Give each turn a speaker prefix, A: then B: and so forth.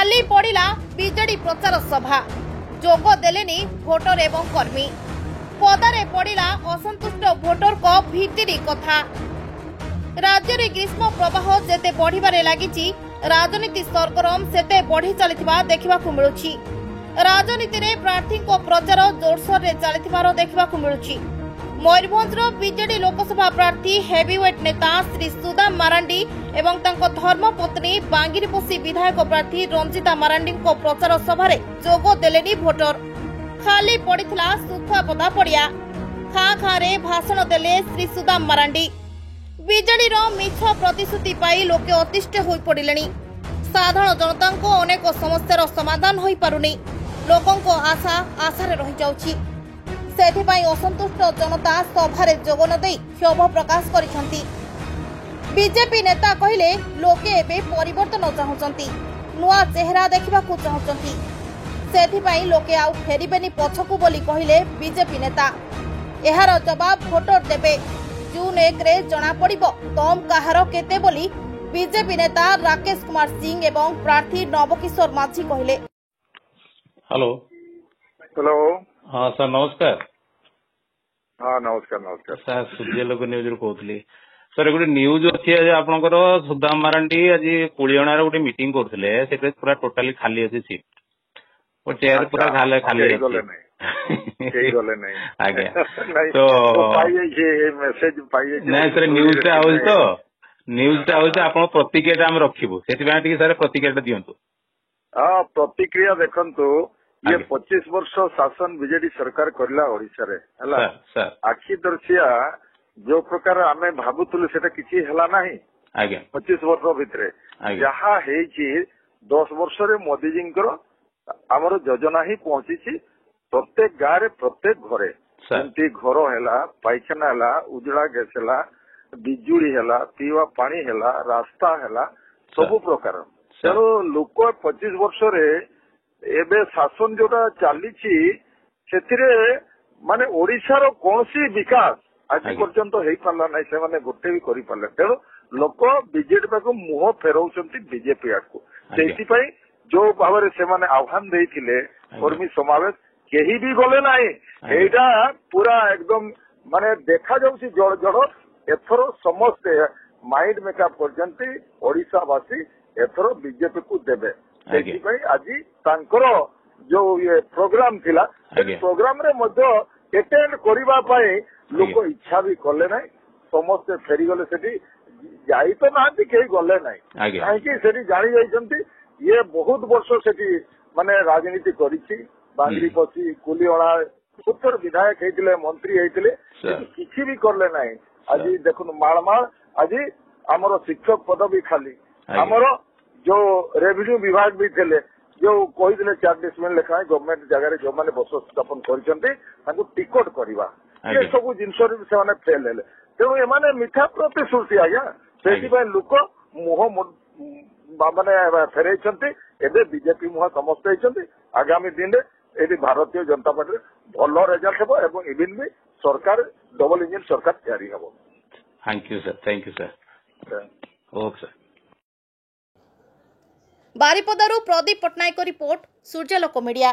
A: खाली पड़ा बीजेडी प्रचार सभा जोग देलेनी भोटर एवं कर्मी पदारे पड़ा असंतुष्ट भोटर को भितिरी कथा। राज्य में ग्रीष्म प्रवाह जेते बढ़िबारे लागिची राजनीति सरगरम सेते बढ़ी चलिथिबा देखिबाकू मिलुछि। राजनीति रे प्रार्थी को प्रचार जोरसोर रे चलिथिबार देखिबाकू मिलुछि। मयूरभंजर बीजेडी लोकसभा प्रार्थी हेवीवेट नेता श्री सुदाम मारांडी एवं तांको धर्मपत्नी बांगिरपोषी विधायक प्रार्थी रंजिता मारांडी को प्रचार सभा जोग देलेनी भोटर। खाली पड़िथिला सुखुआपदा पड़िया खाँ खाँ रे भाषण देले श्री सुदाम मारांडी। बीजेडी मिछ प्रतिश्रुति पाई लोके अतिष्ठ होई पड़िलेनी। साधारण जनता को अनेक समस्यार समाधान होई पारुनी। लोकों को आशा आशारे रही जाउछि। सेथिपाई असंतुष्ट जनता सभारे जोग न देई क्षोभ प्रकाश करिसंती। बीजेपी नेता कहिले लोके एबे परिवर्तन चाहुचंती, नुआ चेहरा देखिबाकू चाहुचंती। सेथिपाई लोके आउ फेरिबेनी पछकू बोली कहिले बीजेपी नेता। एहार जवाब भोटर देबे। जून 1 रे जना पड़िबो दम काहार केते बोली बीजेपी नेता राकेश कुमार सिंह एवं प्रार्थी नवकिशोर माझी कहिले।
B: Hello
C: hello.
B: हाँ सर नमस्कार।
C: हाँ नमस्कार नमस्कार
B: सर सूर्यलोक न्यूज रू कहूली। सर गोटे न्यूज अच्छी आज आपनकर सुदाम मारांडी आज कुलियणार गोटे मीटिंग करथिले सेटे पूरा टोटली खाली अछि सीट और चेयर पूरा खाली खाली अछि
C: केही गले नहीं
B: आगे
C: तो
B: तो
C: ये मेसेज पाइए
B: नहीं सर न्यूज टा आउल तो न्यूज टा आउल आपण प्रतिक्रिया हम रखिबु सेति टिके सर प्रतिक्रिया दियंतु।
C: हाँ प्रतिक्रिया देखंतु ये 25 वर्ष शासन बीजेडी सरकार करला ओडिसा रे हला आखि दर्शिया जो प्रकार आमे भाबुतलु सेटा किछि हला नाही
B: आगे 25
C: वर्ष भितरे जहा हेछि 10 वर्ष रे मोदी जींकर हमर योजना ही पहुंची प्रत्येक गाँव रे प्रत्येक घरे जेमती घर हैला पाइखाना हैला उजड़ा गैस हैला बिजुली हैला पीवा पानी हैला रास्ता हैला सबु प्रकार तेणु लोक 25 वर्ष रे एबे शासन जोटा चलीछि सेथिरे माने ओडिसा रो कोनसी विकास आज पर्यंत हेई पारला नै से माने गोटे भी करि पारले। तेणु लोक बीजेडी पाको मुह फेरौचंती बीजेपी आको सेति पई जो भावरे से माने आह्वान देइथिले कर्मी समावेश केही भी गले नाही एटा पूरा एकदम माने देखा जाउछि जड़ जड़ एथरो समस्त माइंड मेकअप करजंती ओडिसा वासी एथरो बीजेपी को देबे। सेति पई आजि तांकर जो ये प्रोग्राम थिला प्रोग्राम रे मध्य अटेंड करिबा पई लोक इच्छा भी करले नाही समस्त फेरी गले सेठी जाई तो नांती केही गले नाही काहेकि सेठी जानि जाइछंती ये बहुत वर्ष सेठी माने राजनीति करिछि बांग्रीपोषी कुलियणा उत्तर विधायक हेतिले मंत्री हेतिले किछि भी करले नाही। आज देखुन माळमाळ आज हमर शिक्षक पद भी खाली हमर जो रेवेन्यू विभाग भी थे जो कही 4 डिसमिल लेखा गवर्नमेंट जगह जो मैंने बस स्थापन कर टिकट करवा ये सब जिनस फेल हेले तेणु एमाने मिठा प्रतिश्रुति आज्ञा से लोक मुह माने फेरई एवं बीजेपी मुह समस्त होती आगामी दिन में भारतीय जनता पार्टी भल रेजल्ट हेबो एवं इवन भी सरकार डबल इंजिन सरकार तैयारी हेबो।
B: Thank you sir okay sir.
A: बारिपदारू प्रदीप पटनायक रिपोर्ट सूर्यलोक मीडिया।